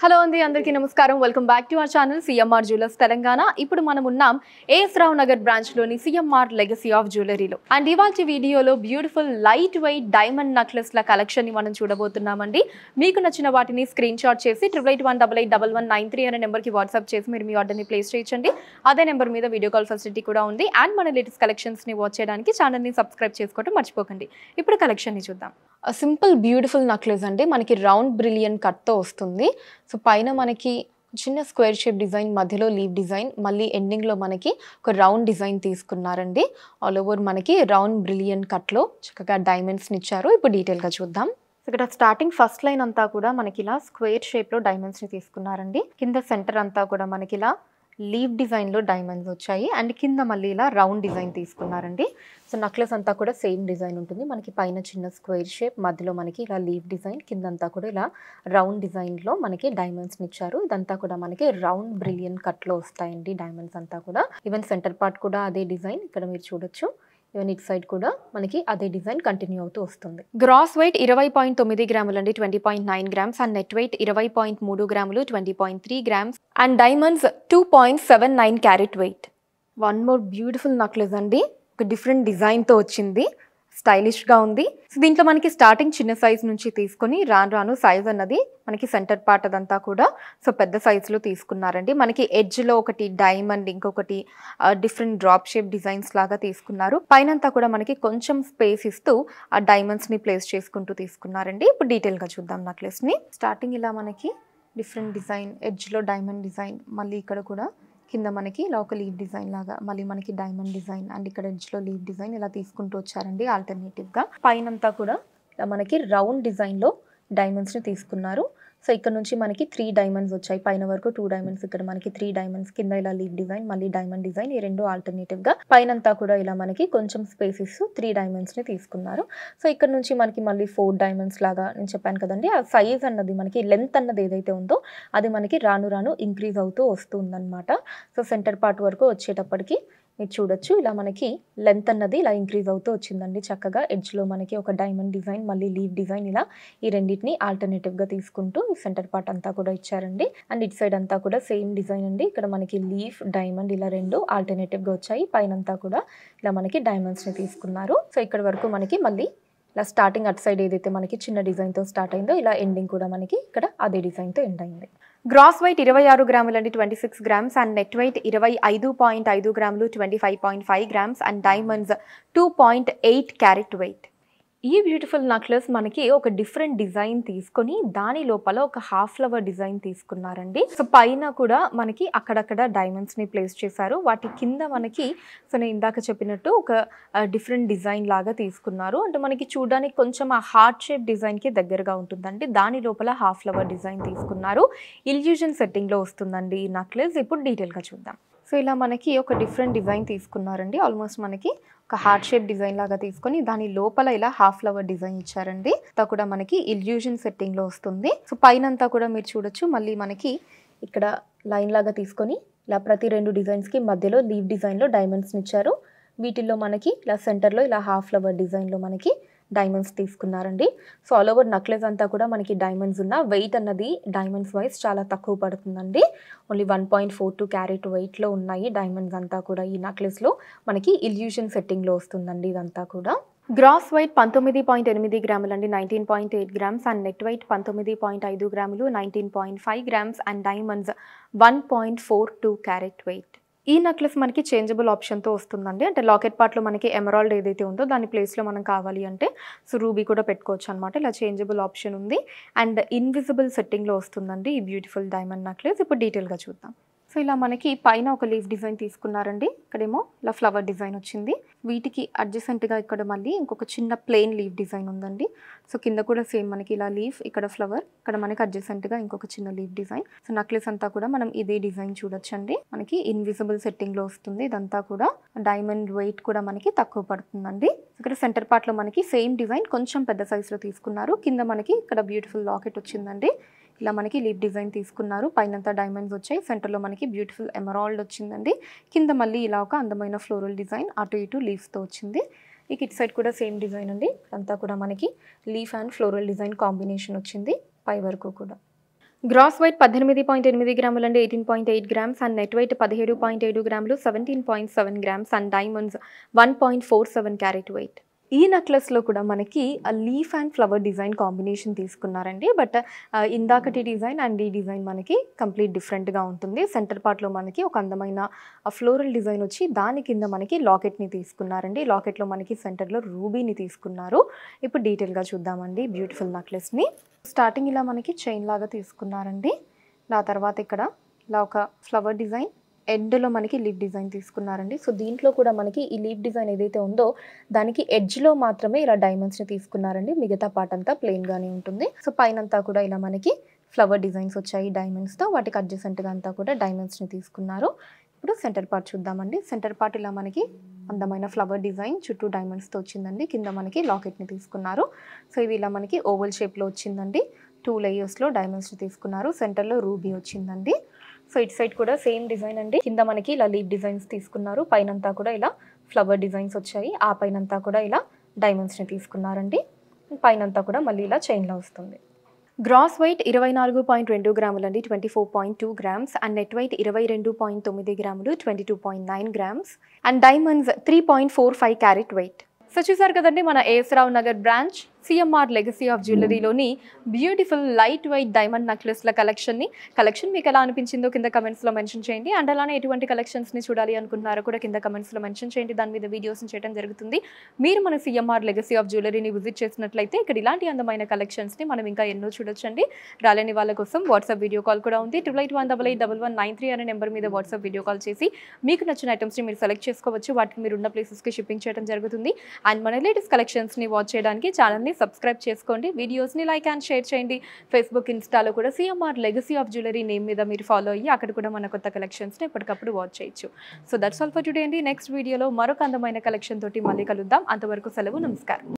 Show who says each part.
Speaker 1: Hello అండి అందరికీ నమస్కారం welcome back to our channel CMR jewellers Telangana. ఇప్పుడు మనం ఉన్నాం ఏఎస్ రావు నగర్ బ్రాంచ్ లోని సిఎంఆర్ లెగసీ ఆఫ్ జ్యువెలరీలో. అండ్ ఇవాల్టి వీడియోలో beautiful light weight diamond necklace ల కలెక్షన్ ని మనం చూడబోతున్నామండి. మీకు నచ్చిన వాటిని స్క్రీన్ షాట్ చేసి 8818881193 అనే నెంబర్ కి వాట్సాప్ చేసి మీరు మీ ఆర్డర్ ని ప్లేస్ చేయొచ్చండి. అదే నెంబర్ మీద వీడియో కాల్ ఫెసిలిటీ కూడా ఉంది. అండ్ మన లేటెస్ట్ కలెక్షన్స్ ని వాచ్ చేయడానికి ఛానల్ ని సబ్స్క్రైబ్ చేసుకోవడం మర్చిపోకండి. ఇప్పుడు కలెక్షన్ ని చూద్దాం. సింపుల్ బ్యూటిఫుల్ నెక్లెస్ అండి, మనకి రౌండ్ బ్రిలియన్ కట్ తో వస్తుంది. సో పైన మనకి చిన్న స్క్వేర్ షేప్ డిజైన్, మధ్యలో లీవ్ డిజైన్, మళ్ళీ ఎండింగ్లో మనకి ఒక రౌండ్ డిజైన్ తీసుకున్నారండి. ఆల్ ఓవర్ మనకి రౌండ్ బ్రిలియన్ కట్లో చక్కగా డైమండ్స్ని ఇచ్చారు. ఇప్పుడు డీటెయిల్గా చూద్దాం. ఇక్కడ స్టార్టింగ్ ఫస్ట్ లైన్ అంతా కూడా మనకి ఇలా స్క్వేర్ షేప్లో డైమండ్స్ని తీసుకున్నారండి. కింద సెంటర్ అంతా కూడా మనకి ఇలా లీవ్ డిజైన్లో డైమండ్స్ వచ్చాయి. అండ్ కింద మళ్ళీ ఇలా రౌండ్ డిజైన్ తీసుకున్నారండి. సో నెక్లెస్ అంతా కూడా సేమ్ డిజైన్ ఉంటుంది. మనకి పైన చిన్న స్క్వేర్ షేప్, మధ్యలో మనకి ఇలా లీవ్ డిజైన్, కిందంతా కూడా ఇలా రౌండ్ డిజైన్లో మనకి డైమండ్స్ని ఇచ్చారు. ఇదంతా కూడా మనకి రౌండ్ బ్రిలియన్ కట్లో వస్తాయండి డైమండ్స్ అంతా కూడా. ఈవెన్ సెంటర్ పార్ట్ కూడా అదే డిజైన్ ఇక్కడ మీరు చూడొచ్చు. ఈవెన్ ఇట్ సైడ్ కూడా మనకి అదే డిజైన్ కంటిన్యూ అవుతూ వస్తుంది. గ్రాస్ వెయిట్ 20.9 గ్రాములు అండి, 20.9 గ్రామ్స్. అండ్ నెట్ వెయిట్ 20.3 గ్రాములు, 20.3 grams. And diamonds 2.79 carat weight. One more beautiful necklace అండి, ఒక డిఫరెంట్ డిజైన్తో వచ్చింది, స్టైలిష్గా ఉంది. సో దీంట్లో మనకి స్టార్టింగ్ చిన్న సైజ్ నుంచి తీసుకొని రాను రాను సైజ్ అన్నది మనకి సెంటర్ పార్ట్ అదంతా కూడా సో పెద్ద సైజులో తీసుకున్నారండి. మనకి ఎడ్జ్లో ఒకటి డైమండ్, ఇంకొకటి డిఫరెంట్ డ్రాప్ షేప్ డిజైన్స్ లాగా తీసుకున్నారు. పైనంతా కూడా మనకి కొంచెం స్పేస్ ఇస్తూ ఆ డైమండ్స్ని ప్లేస్ చేసుకుంటూ తీసుకున్నారండి. ఇప్పుడు డీటెయిల్గా చూద్దాం నెక్లెస్ని. స్టార్టింగ్ ఇలా మనకి డిఫరెంట్ డిజైన్, ఎడ్జ్లో డైమండ్ డిజైన్, మళ్ళీ ఇక్కడ కూడా కింద మనకి ఇలా ఒక లీవ్ డిజైన్ లాగా, మళ్ళీ మనకి డైమండ్ డిజైన్, అండ్ ఇక్కడ ఎడ్జ్లో లీవ్ డిజైన్ ఇలా తీసుకుంటూ వచ్చారండి ఆల్టర్నేటివ్గా. పైనంతా కూడా ఇలా మనకి రౌండ్ డిజైన్లో డైమండ్స్ని తీసుకున్నారు. సో ఇక్కడ నుంచి మనకి 3 డైమండ్స్ వచ్చాయి, పైన వరకు 2 డైమండ్స్, ఇక్కడ మనకి 3 డైమండ్స్, కింద ఇలా లీవ్ డిజైన్, మళ్ళీ డైమండ్ డిజైన్, ఈ రెండు ఆల్టర్నేటివ్గా. పైనంతా కూడా ఇలా మనకి కొంచెం స్పేస్ ఇస్తూ 3 డైమండ్స్ని తీసుకున్నారు. సో ఇక్కడ నుంచి మనకి మళ్ళీ 4 డైమండ్స్ లాగా నేను చెప్పాను కదండి, ఆ సైజ్ అన్నది మనకి లెంత్ అన్నది ఏదైతే ఉందో అది మనకి రాను రాను ఇంక్రీజ్ అవుతూ వస్తుందన్నమాట. సో సెంటర్ పార్ట్ వరకు వచ్చేటప్పటికి మీరు చూడొచ్చు ఇలా మనకి లెంత్ అన్నది ఇలా ఇంక్రీజ్ అవుతూ వచ్చిందండి చక్కగా. ఎడ్జ్లో మనకి ఒక డైమండ్ డిజైన్, మళ్ళీ లీవ్ డిజైన్, ఇలా ఈ రెండింటిని ఆల్టర్నేటివ్గా తీసుకుంటూ ఈ సెంటర్ పార్ట్ అంతా కూడా ఇచ్చారండి. అండ్ ఇట్ సైడ్ అంతా కూడా సేమ్ డిజైన్ అండి. ఇక్కడ మనకి లీవ్, డైమండ్ ఇలా రెండు ఆల్టర్నేటివ్గా వచ్చాయి. పైనంతా కూడా ఇలా మనకి డైమండ్స్ని తీసుకున్నారు. సో ఇక్కడ వరకు మనకి మళ్ళీ ఇలా స్టార్టింగ్ అటు సైడ్ ఏదైతే మనకి చిన్న డిజైన్తో స్టార్ట్ అయిందో ఇలా ఎండింగ్ కూడా మనకి ఇక్కడ అదే డిజైన్తో ఎండ్ అయింది. గ్రాస్ వెయిట్ 26 గ్రాములు అండి, 26 గ్రామ్స్. అండ్ నెట్ వెయిట్ 25.5 గ్రాములు, 25.5 grams. And diamonds 2.8 carat weight. ఈ బ్యూటిఫుల్ నెక్లెస్ మనకి ఒక డిఫరెంట్ డిజైన్ తీసుకొని దాని లోపల ఒక హాఫ్ ఫ్లవర్ డిజైన్ తీసుకున్నారండి. సో పైన కూడా మనకి అక్కడక్కడ డైమండ్స్ని ప్లేస్ చేశారు. వాటి కింద మనకి సో నేను ఇందాక చెప్పినట్టు ఒక డిఫరెంట్ డిజైన్ లాగా తీసుకున్నారు. అంటే మనకి చూడడానికి కొంచెం ఆ హార్ట్ షేప్ డిజైన్కి దగ్గరగా ఉంటుందండి. దాని లోపల హాఫ్ ఫ్లవర్ డిజైన్ తీసుకున్నారు. ఇల్యూజన్ సెట్టింగ్లో వస్తుందండి ఈ నెక్లెస్. ఇప్పుడు డీటెయిల్గా చూద్దాం. సో ఇలా మనకి ఒక డిఫరెంట్ డిజైన్ తీసుకున్నారండి. ఆల్మోస్ట్ మనకి ఒక హార్ట్ షేప్ డిజైన్ లాగా తీసుకొని దాని లోపల ఇలా హాఫ్ ఫ్లవర్ డిజైన్ ఇచ్చారండి. అంతా కూడా మనకి ఇల్యూజన్ సెట్టింగ్ లో వస్తుంది. సో పైన అంతా కూడా మీరు చూడొచ్చు, మళ్ళీ మనకి ఇక్కడ లైన్ లాగా తీసుకొని ఇలా ప్రతి 2 డిజైన్స్ కి మధ్యలో లీవ్ డిజైన్ లో డైమండ్స్ ఇచ్చారు. వీటిల్లో మనకి ఇలా సెంటర్ లో ఇలా హాఫ్ ఫ్లవర్ డిజైన్ లో మనకి డైమండ్స్ తీసుకున్నారండి. సో ఆల్ ఓవర్ నెక్లెస్ అంతా కూడా మనకి డైమండ్స్ ఉన్న వెయిట్ అన్నది డైమండ్స్ వైజ్ చాలా తక్కువ పడుతుందండి. ఓన్లీ 1.42 క్యారెట్ వెయిట్లో ఉన్నాయి డైమండ్స్ అంతా కూడా. ఈ నెక్లెస్లో మనకి ఇల్యూషన్ సెట్టింగ్లో వస్తుందండి ఇదంతా కూడా. గ్రాస్ వెయిట్ 19.8 గ్రాములు అండి, 19.8 గ్రామ్స్. అండ్ నెట్ వెయిట్ 19.5 గ్రాములు, 19.5 grams. And diamonds 1.42 carat weight. ఈ నెక్లెస్ మనకి చేంజబుల్ ఆప్షన్తో వస్తుందండి. అంటే లాకెట్ పార్ట్లో మనకి ఎమరాల్డ్ ఏదైతే ఉందో దాని ప్లేస్లో మనం కావాలి అంటే సో రూబీ కూడా పెట్టుకోవచ్చు అనమాట. ఇలా చేంజబుల్ ఆప్షన్ ఉంది. అండ్ ఇన్విజిబుల్ సెట్టింగ్లో వస్తుందండి ఈ బ్యూటిఫుల్ డైమండ్ నెక్లెస్. ఇప్పుడు డీటెయిల్గా చూద్దాం. సో ఇలా మనకి పైన ఒక లీఫ్ డిజైన్ తీసుకున్నారండి, ఇక్కడేమో ఇలా ఫ్లవర్ డిజైన్ వచ్చింది. వీటికి అడ్జసెంట్గా ఇక్కడ మళ్ళీ ఇంకొక చిన్న ప్లెయిన్ లీఫ్ డిజైన్ ఉందండి. సో కింద కూడా సేమ్ మనకి ఇలా లీఫ్, ఇక్కడ ఫ్లవర్, ఇక్కడ మనకి అడ్జసెంట్గా ఇంకొక చిన్న లీఫ్ డిజైన్. సో నెక్లెస్ అంతా కూడా మనం ఇదే డిజైన్ చూడొచ్చండి. మనకి ఇన్విజిబుల్ సెట్టింగ్లో వస్తుంది. ఇదంతా కూడా డైమండ్ వెయిట్ కూడా మనకి తక్కువ పడుతుందండి. ఇక్కడ సెంటర్ పార్ట్లో మనకి సేమ్ డిజైన్ కొంచెం పెద్ద సైజులో తీసుకున్నారు. కింద మనకి ఇక్కడ బ్యూటిఫుల్ లాకెట్ వచ్చిందండి. ఇలా మనకి లీఫ్ డిజైన్ తీసుకున్నారు. పైనంతా డైమండ్స్ వచ్చాయి. సెంటర్లో మనకి బ్యూటిఫుల్ ఎమరాల్డ్ వచ్చిందండి. కింద మళ్ళీ ఇలా ఒక అందమైన ఫ్లోరల్ డిజైన్ అటు ఇటు లీవ్స్తో వచ్చింది. ఈ కిట్ సైడ్ కూడా సేమ్ డిజైన్ అండి. అంతా కూడా మనకి leaf and floral design combination వచ్చింది పై వరకు కూడా. గ్రాస్ వెయిట్ 18.8 గ్రాములు అండి 18.8 గ్రామ్స్ అండ్ నెట్ వెయిట్ 17.7 గ్రాములు 17.7 grams and diamonds 1.47 carat weight. ఈ నెక్లెస్లో కూడా మనకి leaf and flower design combination తీసుకున్నారండి. బట్ ఇందాకటి డిజైన్ అండ్ ఈ డిజైన్ మనకి కంప్లీట్ డిఫరెంట్గా ఉంటుంది. సెంటర్ పార్ట్లో మనకి ఒక అందమైన ఫ్లోరల్ డిజైన్ వచ్చి దాని కింద మనకి లాకెట్ని తీసుకున్నారండి. లాకెట్లో మనకి సెంటర్లో రూబీని తీసుకున్నారు. ఇప్పుడు డీటెయిల్గా చూద్దామండి బ్యూటిఫుల్ నెక్లెస్ని. స్టార్టింగ్ ఇలా మనకి చైన్ లాగా తీసుకున్నారండి. ఆ తర్వాత ఇక్కడ ఇలా ఒక ఫ్లవర్ డిజైన్, ఎడ్జ్లో మనకి లీఫ్ డిజైన్ తీసుకున్నారండి. సో దీంట్లో కూడా మనకి ఈ లీఫ్ డిజైన్ ఏదైతే ఉందో దానికి ఎడ్జ్లో మాత్రమే ఇలా డైమండ్స్ని తీసుకున్నారండి. మిగతా పార్ట్ అంతా ప్లెయిన్గానే ఉంటుంది. సో పైనంతా కూడా ఇలా మనకి ఫ్లవర్ డిజైన్స్ వచ్చాయి డైమండ్స్తో. వాటికి అడ్జసెంట్గా అంతా కూడా డైమండ్స్ని తీసుకున్నారు. ఇప్పుడు సెంటర్ పార్ట్ చూద్దామండి. సెంటర్ పార్ట్ ఇలా మనకి అందమైన ఫ్లవర్ డిజైన్ చుట్టూ డైమండ్స్తో వచ్చిందండి. కింద మనకి లాకెట్ని తీసుకున్నారు. సో ఇవి ఇలా మనకి ఓవల్ షేప్లో వచ్చిందండి. 2 లేయర్స్లో డైమండ్స్ని తీసుకున్నారు. సెంటర్లో రూబీ వచ్చిందండి. సో ఇటు సైడ్ కూడా సేమ్ డిజైన్ అండి. కింద మనకి ఇలా లీఫ్ డిజైన్స్ తీసుకున్నారు. పైనంతా కూడా ఇలా ఫ్లవర్ డిజైన్స్ వచ్చాయి. ఆ పైనంతా కూడా ఇలా డైమండ్స్ని తీసుకున్నారండి. పైనంతా కూడా మళ్ళీ ఇలా చైన్లో వస్తుంది. గ్రాస్ వెయిట్ 24.2 గ్రాములు అండి 24.2 గ్రామ్స్ అండ్ నెట్ వెయిట్ 22.9 గ్రాములు 22.9 grams and diamonds 3.45 carat weight. So చూసారు కదండి మన A S Rao Nagar branch CMR legacy of జ్యువెలరీలోని బ్యూటిఫుల్ లైట్ వెయిట్ డైమండ్ నెక్లెస్ల కలెక్షన్ మీకు ఎలా అనిపించిందో కింద కమెంట్స్లో మెన్షన్ చేయండి. అండ్ అలానే ఎటువంటి కలెక్షన్స్ని చూడాలి అనుకుంటున్నారో కూడా కింద కమెంట్స్లో మెన్షన్ చేయండి. దాని మీద వీడియోస్ని చేయడం జరుగుతుంది. మీరు మన సిఎంఆర్ లెగసీ ఆఫ్ జ్యువెలరీని విజిట్ చేసినట్లయితే ఇక్కడ ఇలాంటి అందమైన కలెక్షన్స్ని మనం ఇంకా ఎన్నో చూడొచ్చండి. రాలేని వాళ్ళ కోసం వాట్సాప్ వీడియో కాల్ కూడా ఉంది. 8818881193 అనే నెంబర్ మీద వాట్సాప్ వీడియో కాల్ చేసి మీకు నచ్చిన ఐటమ్స్ని మీరు సెలెక్ట్ చేసుకోవచ్చు. వాటికి మీరు ఉన్న ప్లేసెస్కి షిప్పింగ్ చేయడం జరుగుతుంది. అండ్ మన లేటెస్ట్ కలెక్షన్స్ని వాచ్ చేయడానికి ఛానల్ని సబ్స్క్రైబ్ చేసుకోండి. వీడియోస్ని లైక్ అండ్ షేర్ చేయండి. ఫేస్బుక్, ఇన్స్టాలో కూడా CMR legacy of jewellery name మీద మీరు ఫాలో అయ్యి అక్కడ కూడా మన కొత్త కలెక్షన్స్ని ఎప్పటికప్పుడు వాచ్ చేయొచ్చు. So that's all for today అండి. నెక్స్ట్ వీడియోలో మరొక అందమైన కలెక్షన్ తోటి మళ్ళీ కలుద్దాం. అంతవరకు సెలవు, నమస్కారం.